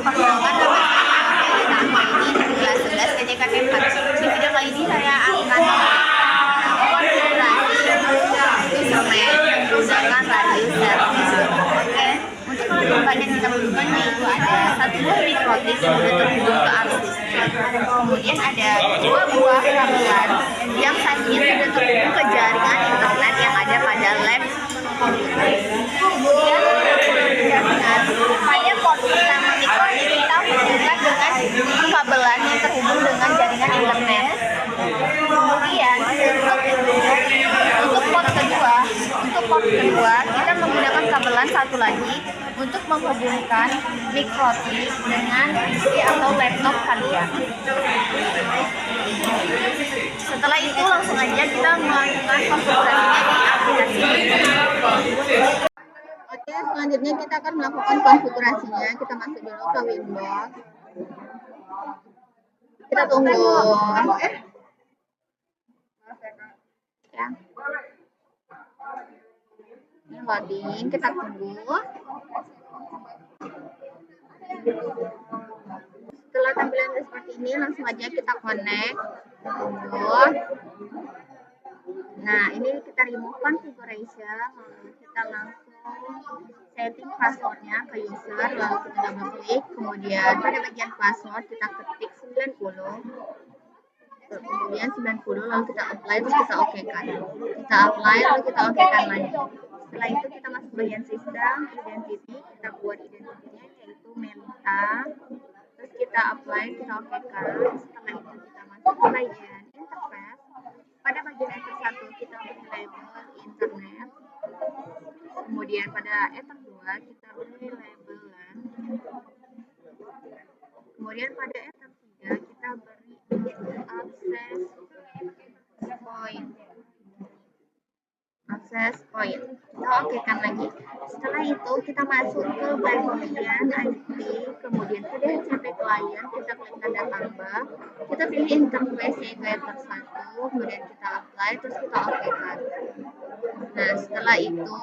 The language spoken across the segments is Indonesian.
Perkenalkan, nama saya ini kelas 11 KJKT 4. Di video kali ini saya akan konfigurasi instrumen menggunakan radio server. Oke, untuk perlengkapan yang kita butuhkan yaitu ada satu buah mikrotik yang sudah terhubung ke arus listrik. Kemudian ada dua buah kabel yang satunya sudah terhubung ke jaringan internet yang ada pada lab komputer. Kemudian jaringan pada port pertama mikrotik kita hubungkan dengan kabelan yang terhubung dengan jaringan internet. Kemudian untuk port kedua kita menggunakan kabelan satu lagi untuk menghubungkan mikrotik dengan PC atau laptop kalian. Setelah itu langsung aja kita melakukan konfigurasinya di aplikasi. Oke, selanjutnya kita akan melakukan konfigurasinya. Kita masuk dulu ke Windows. Kita tunggu. Ya. Ini loading, kita tunggu. Setelah tampilan seperti ini, langsung aja kita connect. Tunggu. Nah, ini kita remove configuration, lalu kita langsung setting passwordnya ke user, lalu kita double klik, kemudian pada bagian password kita ketik 90, kemudian 90, lalu kita apply, terus kita oke kan. Kita apply, lalu kita oke kan lagi. Setelah itu kita masuk bagian sistem, identity, kita buat identitinya yaitu Melita, terus kita apply, kita oke kan. Setelah itu kita masuk ke bagian interface. Pada bagian enter 1 kita beri label internet, kemudian pada enter 2 kita beri label LAN, kemudian pada enter 3 kita beri access point. Kita oke kan lagi. Setelah itu kita masuk ke bagian IP, kemudian ke DHCP client, kita klik tanda tambah, kita pilih interface yaitu enter 1, kemudian kita apply, terus kita oke kan. Nah, setelah itu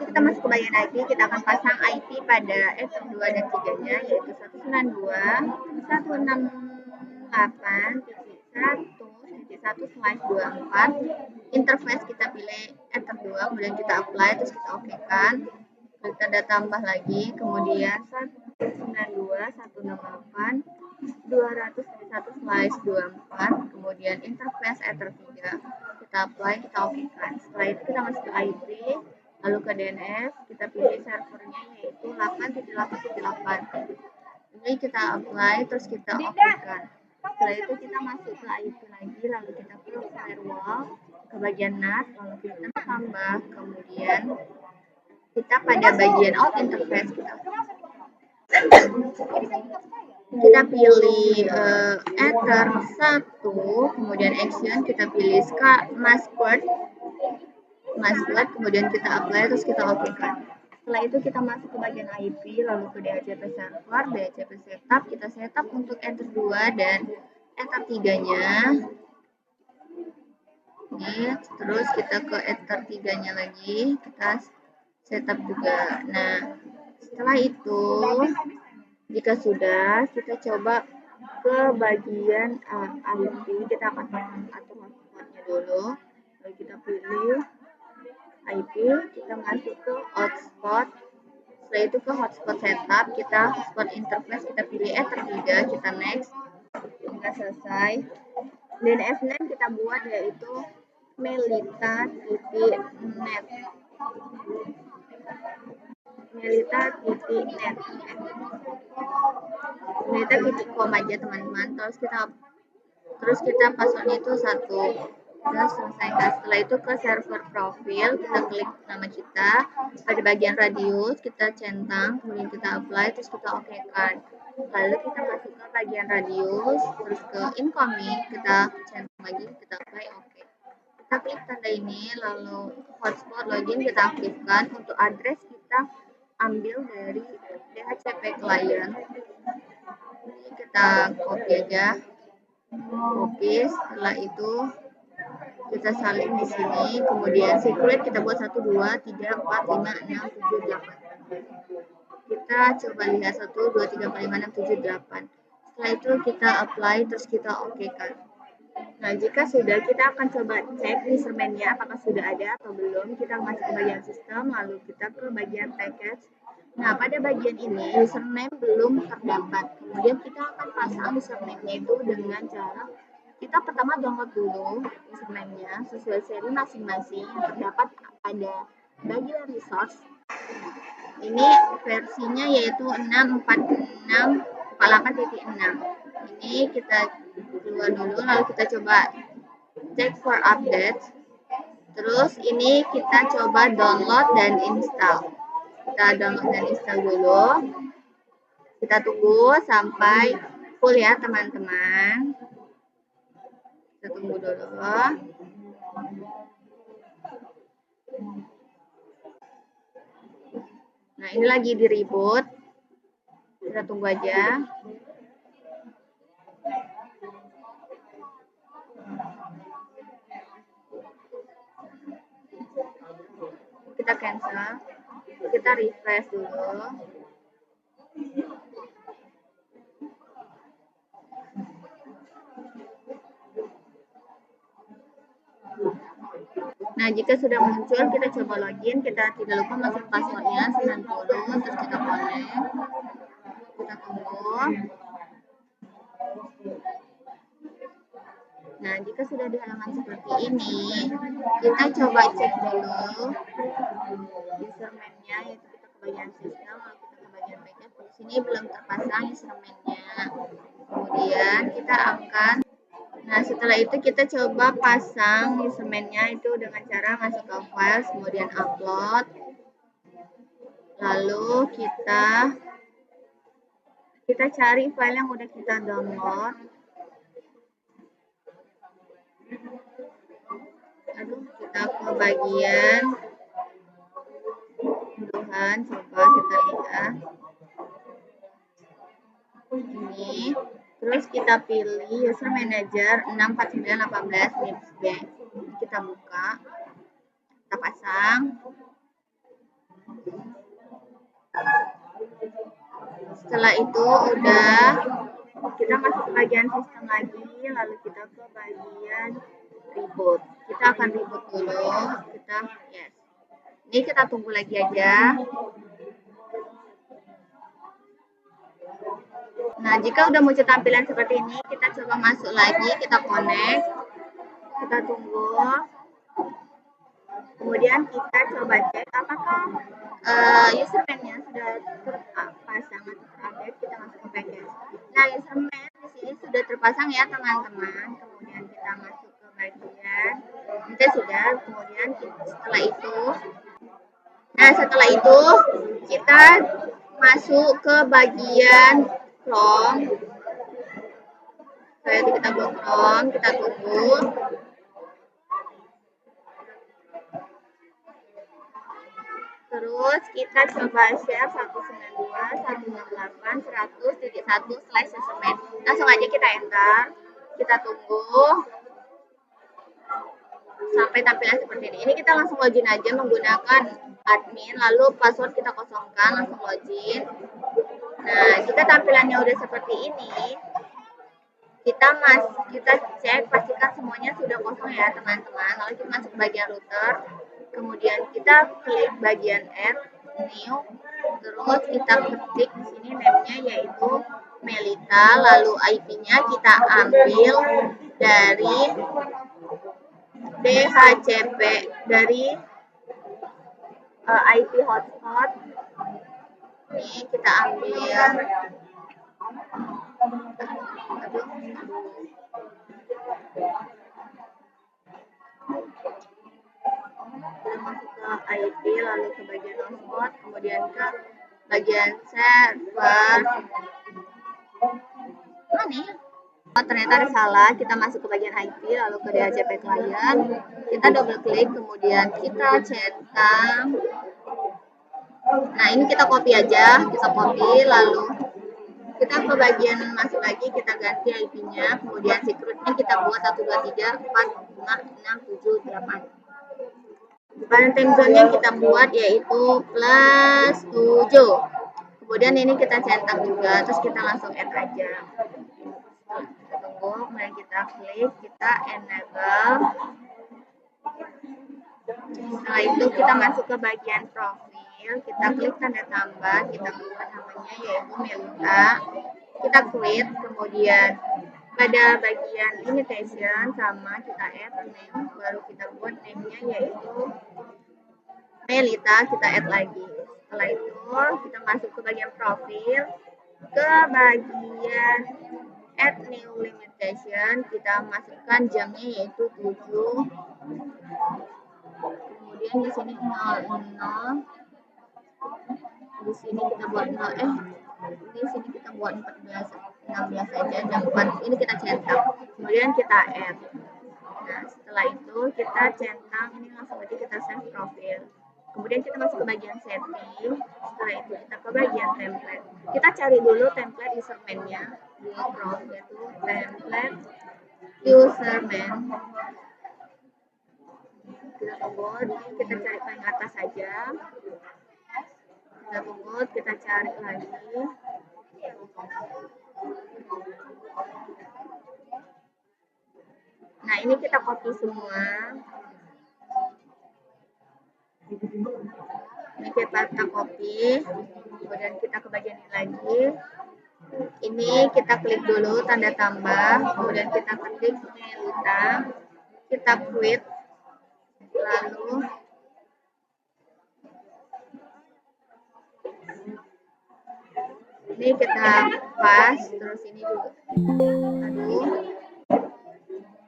kita masuk ke bagian IP, kita akan pasang IP pada enter 2 dan 3-nya yaitu 192.168.1.1/24. Interface kita pilih enter 2, kemudian kita apply, terus kita oke kan. Klik tanda tambah lagi, kemudian 192.168.200.1/24, kemudian interface enter 3, kita apply, kita oke kan. Setelah itu kita masuk ke IP, lalu ke DNS, kita pilih servernya yaitu 8.8.8. Ini kita apply, terus kita oke kan. Setelah itu kita masuk ke IP lagi, lalu kita ke firewall, ke bagian NAT, lalu kita tambah, kemudian kita pada bagian out interface kita pilih ether 1, kemudian action kita pilih password, kemudian kita apply, terus kita oke kan. Setelah itu kita masuk ke bagian IP, lalu ke DHCP server, DHCP setup, kita setup untuk enter 2 dan enter 3-nya. Ini, terus kita ke enter 3-nya lagi, kita setup juga. Nah, setelah itu jika sudah, kita coba ke bagian IP, kita akan atur hotspotnya dulu, lalu kita pilih IP, kita masuk ke hotspot. Setelah itu ke hotspot setup, kita hotspot interface, kita pilih enter 3, kita next, kita selesai. Dan F9 kita buat yaitu melita.net. Melita.com aja teman-teman. Terus kita passwordnya itu 1. Terus selesai. Setelah itu ke server profil, kita klik nama kita, pada bagian radius kita centang, kemudian kita apply, terus kita oke kan. Lalu kita masuk ke bagian radius, terus ke incoming, kita centang lagi, kita apply, oke. Kita klik tanda ini, lalu hotspot login kita aktifkan. Untuk address kita ambil dari DHCP client. Ini kita copy aja, setelah itu kita salin di sini, kemudian secret kita buat 1, 2, 3, 4, 5, 6, 7, 8. Kita coba lihat 1, 2, 3, 4, 5, 6, 7, 8. Setelah itu kita apply, terus kita oke kan. Nah, jika sudah, kita akan coba cek userman-nya apakah sudah ada atau belum. Kita masuk ke bagian sistem, lalu kita ke bagian package. Nah, pada bagian ini username belum terdapat. Kemudian kita akan pasang username-nya itu dengan cara kita pertama download dulu username-nya sesuai seri masing-masing yang terdapat pada bagian resource. Ini versinya yaitu 646.48.6. Ini kita keluar dulu, lalu kita coba check for update. Terus ini kita coba download dan install. Kita download dan install dulu. Kita tunggu sampai full ya teman-teman. Kita tunggu dulu. Nah, ini lagi di reboot. Kita tunggu aja. Kita cancel. Kita refresh dulu. Nah, jika sudah muncul, kita coba login. Kita tidak lupa masuk passwordnya 90, terus kita connect. Kita tunggu. Nah, jika sudah di halaman seperti ini, kita coba cek dulu username-nya, yaitu kita ke bagian sistem, lalu kita ke bagian package. Di sini belum terpasang username-nya. Kemudian kita akan Nah, setelah itu kita coba pasang username-nya itu dengan cara masuk ke file, kemudian upload. Lalu kita cari file yang udah kita download. Aduh, kita ke bagian Tuhan, coba kita lihat. Ini. Terus kita pilih user manager 64918 NIPSB. Kita buka. Kita pasang. Setelah itu udah kita masuk ke bagian sistem lagi, lalu kita ke bagian reboot. Kita akan reboot dulu. Yes. Ini kita tunggu lagi aja. Nah, jika udah muncul tampilan seperti ini, kita coba masuk lagi, kita connect, kita tunggu. Kemudian kita coba cek apakah username-nya sudah terpasang atau terupdate. Kita masuk ke package. Nah, username di sini sudah terpasang ya teman-teman. Kemudian kita masuk ke bagian, kita sudah. Kemudian setelah itu kita masuk ke bagian Chrome. Kita buka Chrome, kita tunggu. Terus kita coba share 192.168.100.1/username. Langsung aja kita enter. Kita tunggu sampai tampilan seperti ini. Ini kita langsung login aja menggunakan admin, lalu password kita kosongkan, langsung login. Nah, jika tampilannya udah seperti ini, kita cek pastikan semuanya sudah kosong ya teman-teman. Lalu kita masuk ke bagian router, kemudian kita klik bagian add new, terus kita ketik di sini name-nya yaitu Melita, lalu IP-nya kita ambil dari DHCP dari IP hotspot. Ini kita ambil kita masuk ke IP, lalu ke bagian hotspot, kemudian ke bagian server. Ternyata ada salah. Kita masuk ke bagian IP, lalu ke DHCP client, kita double klik, kemudian kita centang. Nah, ini kita copy aja, kita copy, lalu kita ke bagian masuk lagi, kita ganti IP-nya, kemudian secretnya kita buat 123.456.7.8. Pada time zone-nya kita buat yaitu +7. Kemudian ini kita centang juga, terus kita langsung add aja. Kita tunggu, kemudian kita klik, kita enable. Setelah itu kita masuk ke bagian profil, kita klik tanda tambah, kita buat namanya yaitu Melita. Kita create, kemudian pada bagian limitation sama kita add name, baru kita buat name-nya yaitu Melita, kita add lagi. Setelah itu kita masuk ke bagian profil, ke bagian add new limitation, kita masukkan jamnya yaitu 7. Kemudian di sini 00. Di sini kita buat 0, di sini kita buat 14, 16 saja, jam 4 ini kita centang. Kemudian kita add. Nah, setelah itu kita centang, ini langsung aja kita save profil. Kemudian kita masuk ke bagian setting. Setelah itu kita ke bagian template. Kita cari dulu template username-nya di Chrome, yaitu template username. Kita tunggu, kita cari paling atas saja. Kita tunggu, kita cari lagi. Nah, ini kita copy semua. Ini kita copy, kemudian kita ke bagian ini lagi. Ini kita klik dulu tanda tambah, kemudian kita ketik Melita, kita quit, lalu ini kita pas, terus ini juga.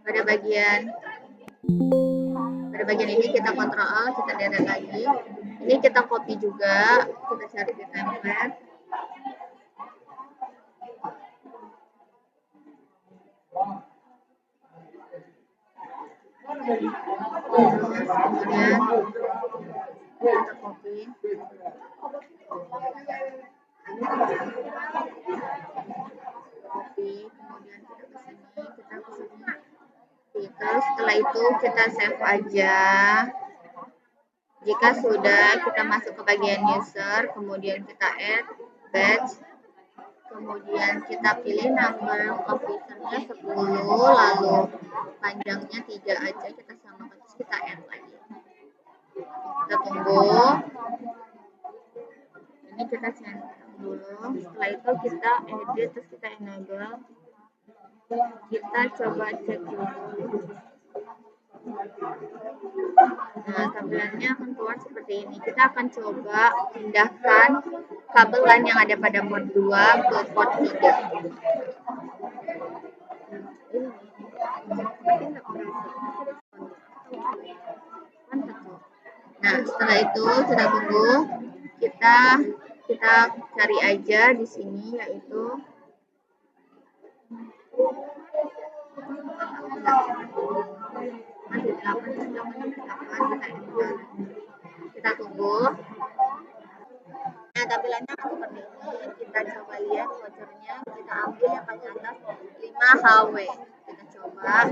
Pada bagian ini kita Ctrl, kita delete lagi. Ini kita copy juga, kita cari di template. Kemudian kita copy. Kemudian kita ke sini. Terus setelah itu kita save aja. Jika sudah, kita masuk ke bagian user, kemudian kita add badge, kemudian kita pilih number of usernya 10, lalu panjangnya 3 aja, kita samakan, terus kita add lagi. Kita tunggu. Ini kita centang dulu. Setelah itu kita edit, terus kita enable. Kita coba cek dulu. Nah, tampilannya akan keluar seperti ini. Kita akan coba pindahkan kabel LAN yang ada pada mode 2 ke port 3. Nah, setelah itu kita tunggu. Kita cari aja di sini, yaitu kita tunggu. Nah, tampilannya seperti ini. Kita coba lihat vouchernya. Kita ambil yang paling atas 5HW. Kita coba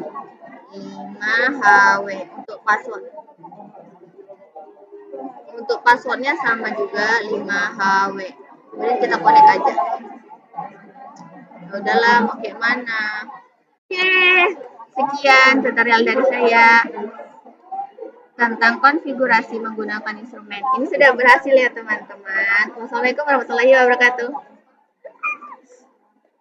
5HW untuk password. Untuk passwordnya sama juga 5HW. Kemudian kita connect aja. Udahlah, mau kayak mana? Oke, sekian tutorial dari saya tentang konfigurasi menggunakan instrumen. Ini sudah berhasil ya teman-teman. Wassalamualaikum warahmatullahi wabarakatuh.